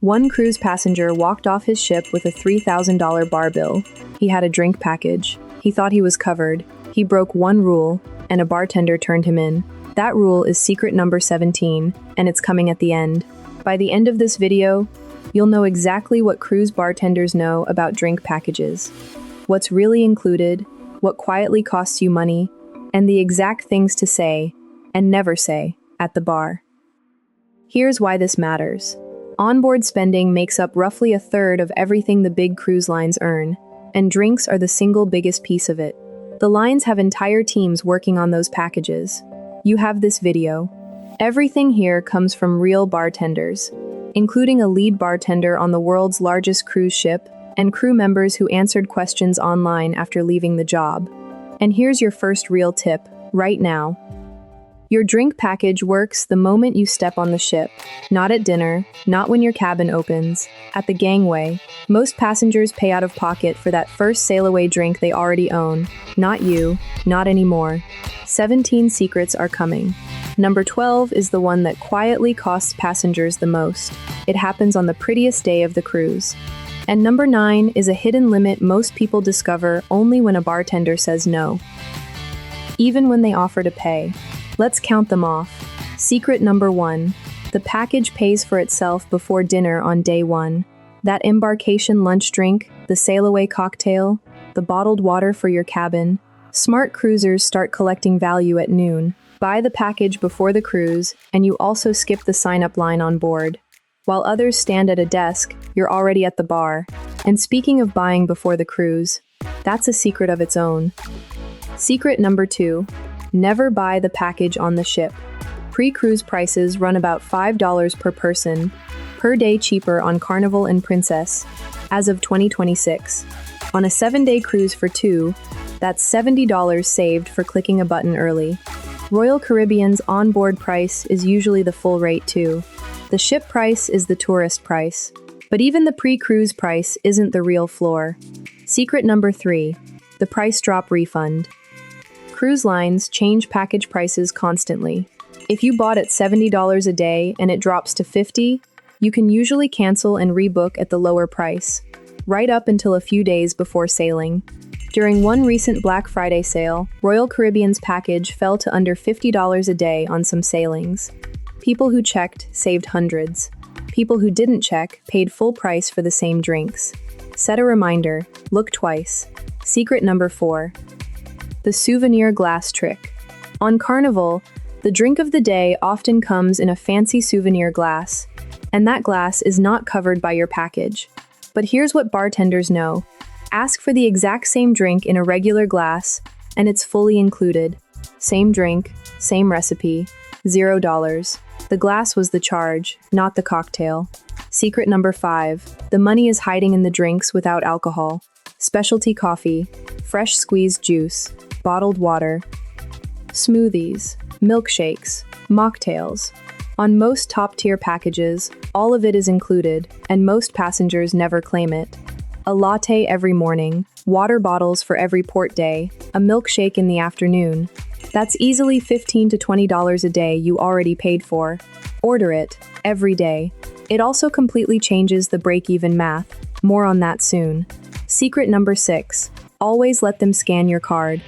One cruise passenger walked off his ship with a $3,000 bar bill. He had a drink package. He thought he was covered. He broke one rule, and a bartender turned him in. That rule is secret number 17, and it's coming at the end. By the end of this video, you'll know exactly what cruise bartenders know about drink packages, what's really included, what quietly costs you money, and the exact things to say and never say at the bar. Here's why this matters. Onboard spending makes up roughly a third of everything the big cruise lines earn, and drinks are the single biggest piece of it. The lines have entire teams working on those packages. You have this video. Everything here comes from real bartenders, including a lead bartender on the world's largest cruise ship and crew members who answered questions online after leaving the job. And here's your first real tip, right now. Your drink package works the moment you step on the ship, not at dinner, not when your cabin opens, at the gangway. Most passengers pay out of pocket for that first sail-away drink they already own. Not you, not anymore. 17 secrets are coming. Number 12 is the one that quietly costs passengers the most. It happens on the prettiest day of the cruise. And number 9 is a hidden limit most people discover only when a bartender says no, even when they offer to pay. Let's count them off. Secret number 1. The package pays for itself before dinner on day 1. That embarkation lunch drink, the sail-away cocktail, the bottled water for your cabin. Smart cruisers start collecting value at noon. Buy the package before the cruise, and you also skip the sign-up line on board. While others stand at a desk, you're already at the bar. And speaking of buying before the cruise, that's a secret of its own. Secret number 2. Never buy the package on the ship. Pre-cruise prices run about $5 per person, per day cheaper on Carnival and Princess, as of 2026. On a 7-day cruise for 2, that's $70 saved for clicking a button early. Royal Caribbean's onboard price is usually the full rate too. The ship price is the tourist price. But even the pre-cruise price isn't the real floor. Secret number 3. The price drop refund. Cruise lines change package prices constantly. If you bought at $70 a day and it drops to $50, you can usually cancel and rebook at the lower price, right up until a few days before sailing. During one recent Black Friday sale, Royal Caribbean's package fell to under $50 a day on some sailings. People who checked saved hundreds. People who didn't check paid full price for the same drinks. Set a reminder, look twice. Secret number 4. The souvenir glass trick. On Carnival, the drink of the day often comes in a fancy souvenir glass, and that glass is not covered by your package. But here's what bartenders know. Ask for the exact same drink in a regular glass, and it's fully included. Same drink, same recipe, $0. The glass was the charge, not the cocktail. Secret number 5. The money is hiding in the drinks without alcohol. Specialty coffee, fresh squeezed juice, bottled water, smoothies, milkshakes, mocktails. On most top-tier packages, all of it is included, and most passengers never claim it. A latte every morning, water bottles for every port day, a milkshake in the afternoon. That's easily $15 to $20 a day you already paid for. Order it, every day. It also completely changes the break-even math. More on that soon. Secret number 6. Always let them scan your card.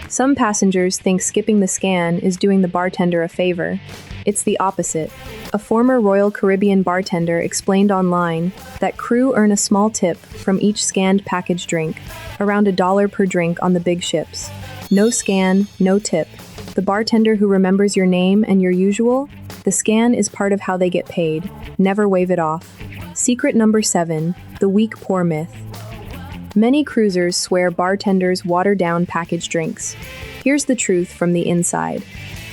Some passengers think skipping the scan is doing the bartender a favor. It's the opposite. A former Royal Caribbean bartender explained online that crew earn a small tip from each scanned package drink, around $1 per drink on the big ships. No scan, no tip. The bartender who remembers your name and your usual, the scan is part of how they get paid. Never wave it off. Secret number 7. The weak pour myth. Many cruisers swear bartenders water down packaged drinks. Here's the truth from the inside.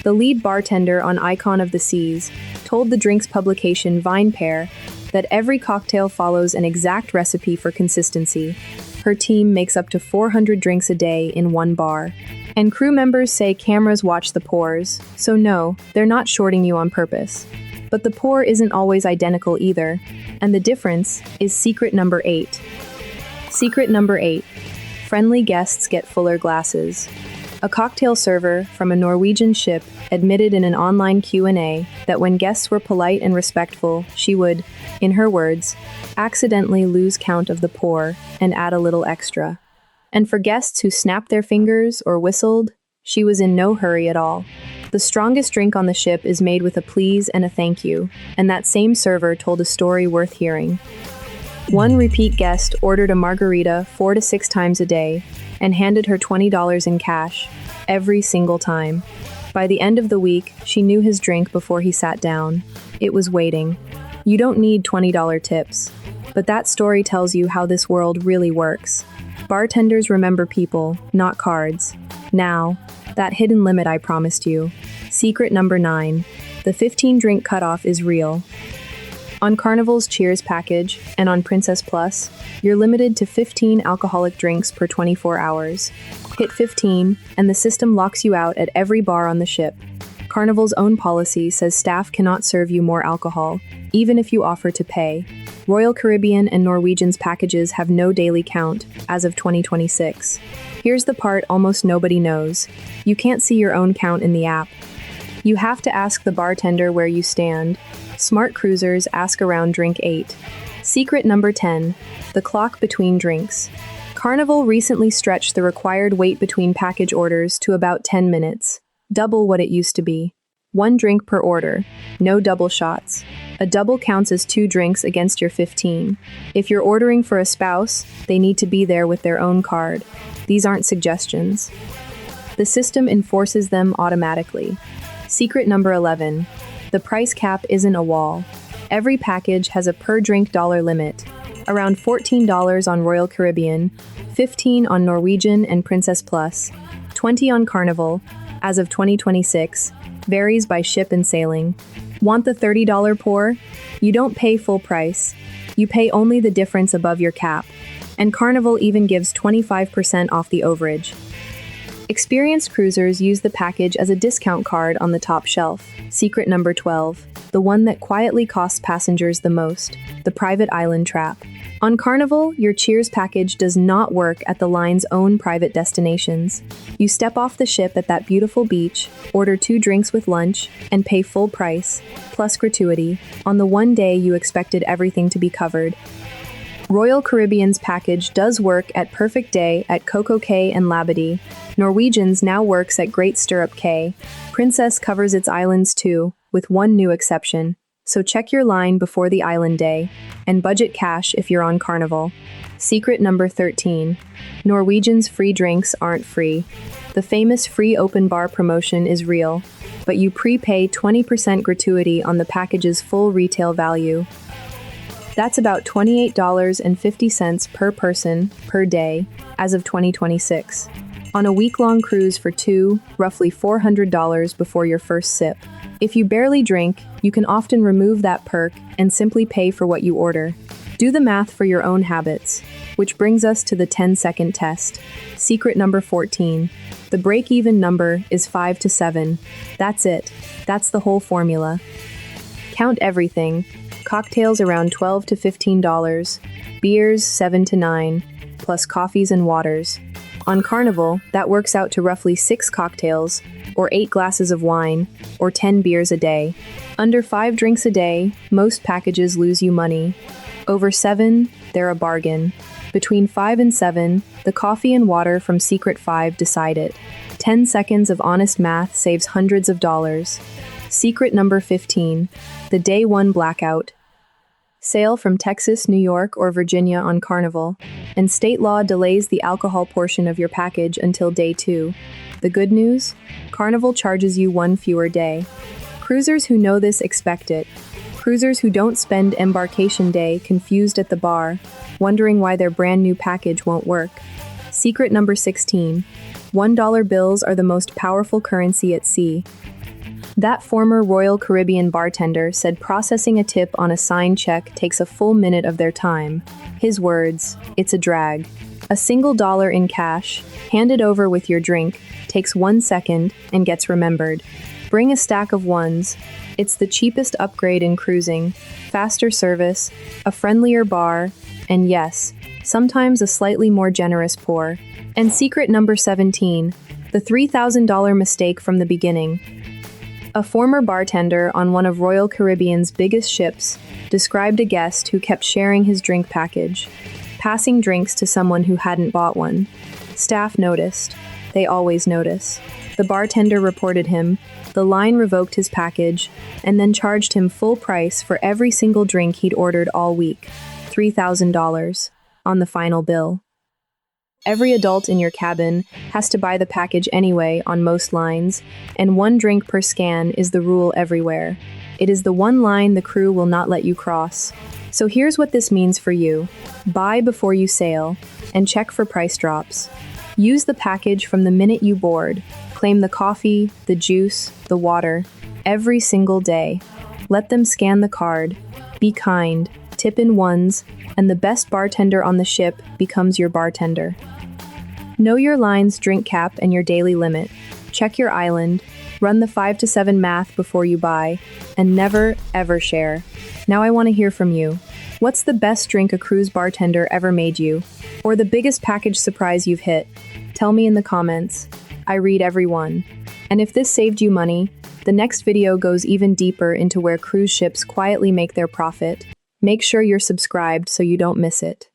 The lead bartender on Icon of the Seas told the drinks publication VinePair that every cocktail follows an exact recipe for consistency. Her team makes up to 400 drinks a day in one bar. And crew members say cameras watch the pours, so no, they're not shorting you on purpose. But the pour isn't always identical either, and the difference is secret number 8. Secret number 8. Friendly guests get fuller glasses. A cocktail server from a Norwegian ship admitted in an online Q&A that when guests were polite and respectful, she would, in her words, accidentally lose count of the pour and add a little extra. And for guests who snapped their fingers or whistled, she was in no hurry at all. The strongest drink on the ship is made with a please and a thank you, and that same server told a story worth hearing. One repeat guest ordered a margarita 4 to 6 times a day and handed her $20 in cash every single time. By the end of the week, she knew his drink before he sat down. It was waiting. You don't need $20 tips, but that story tells you how this world really works. Bartenders remember people, not cards. Now, that hidden limit I promised you. Secret number 9. The 15-drink cutoff is real. On Carnival's Cheers package and on Princess Plus, you're limited to 15 alcoholic drinks per 24 hours. Hit 15, and the system locks you out at every bar on the ship. Carnival's own policy says staff cannot serve you more alcohol, even if you offer to pay. Royal Caribbean and Norwegian's packages have no daily count as of 2026. Here's the part almost nobody knows. You can't see your own count in the app. You have to ask the bartender where you stand. Smart cruisers ask around drink 8. Secret number 10. The clock between drinks. Carnival recently stretched the required wait between package orders to about 10 minutes, double what it used to be. 1 drink per order, no double shots. A double counts as 2 drinks against your 15. If you're ordering for a spouse, they need to be there with their own card. These aren't suggestions. The system enforces them automatically. Secret number 11. The price cap isn't a wall. Every package has a per-drink dollar limit. Around $14 on Royal Caribbean, $15 on Norwegian and Princess Plus, $20 on Carnival, as of 2026, varies by ship and sailing. Want the $30 pour? You don't pay full price. You pay only the difference above your cap. And Carnival even gives 25% off the overage. Experienced cruisers use the package as a discount card on the top shelf. Secret number 12. The one that quietly costs passengers the most. The private island trap. On Carnival, your Cheers package does not work at the line's own private destinations. You step off the ship at that beautiful beach, order 2 drinks with lunch, and pay full price, plus gratuity, on the one day you expected everything to be covered. Royal Caribbean's package does work at Perfect Day at Coco Cay and Labadee. Norwegian's now works at Great Stirrup Cay. Princess covers its islands too, with one new exception. So check your line before the island day, and budget cash if you're on Carnival. Secret number 13. Norwegian's free drinks aren't free. The famous free open bar promotion is real, but you prepay 20% gratuity on the package's full retail value. That's about $28.50 per person per day as of 2026. On a week-long cruise for 2, roughly $400 before your first sip. If you barely drink, you can often remove that perk and simply pay for what you order. Do the math for your own habits, which brings us to the 10-second test. Secret number 14. The break-even number is 5 to 7. That's it. That's the whole formula. Count everything. Cocktails around $12 to $15, beers $7 to $9, plus coffees and waters. On Carnival, that works out to roughly 6 cocktails, or 8 glasses of wine, or 10 beers a day. Under 5 drinks a day, most packages lose you money. Over 7, they're a bargain. Between 5 and 7, the coffee and water from Secret 5 decide it. 10 seconds of honest math saves hundreds of dollars. Secret number 15. The Day 1 blackout. Sail from Texas, New York, or Virginia on Carnival, and state law delays the alcohol portion of your package until day 2. The good news? Carnival charges you 1 fewer day. Cruisers who know this expect it. Cruisers who don't spend embarkation day confused at the bar, wondering why their brand new package won't work. Secret number 16. $1 bills are the most powerful currency at sea. That former Royal Caribbean bartender said processing a tip on a signed check takes a full minute of their time. His words, it's a drag. A single dollar in cash, handed over with your drink, takes 1 second and gets remembered. Bring a stack of ones. It's the cheapest upgrade in cruising, faster service, a friendlier bar, and yes, sometimes a slightly more generous pour. And secret number 17. The $3,000 mistake from the beginning. A former bartender on one of Royal Caribbean's biggest ships described a guest who kept sharing his drink package, passing drinks to someone who hadn't bought one. Staff noticed. They always notice. The bartender reported him, the line revoked his package, and then charged him full price for every single drink he'd ordered all week, $3,000, on the final bill. Every adult in your cabin has to buy the package anyway on most lines, and 1 drink per scan is the rule everywhere. It is the one line the crew will not let you cross. So here's what this means for you. Buy before you sail, and check for price drops. Use the package from the minute you board. Claim the coffee, the juice, the water, every single day. Let them scan the card. Be kind, tip in ones, and the best bartender on the ship becomes your bartender. Know your line's drink cap and your daily limit. Check your island, run the 5 to 7 math before you buy, and never, ever share. Now I want to hear from you. What's the best drink a cruise bartender ever made you? Or the biggest package surprise you've hit? Tell me in the comments. I read every one. And if this saved you money, the next video goes even deeper into where cruise ships quietly make their profit. Make sure you're subscribed so you don't miss it.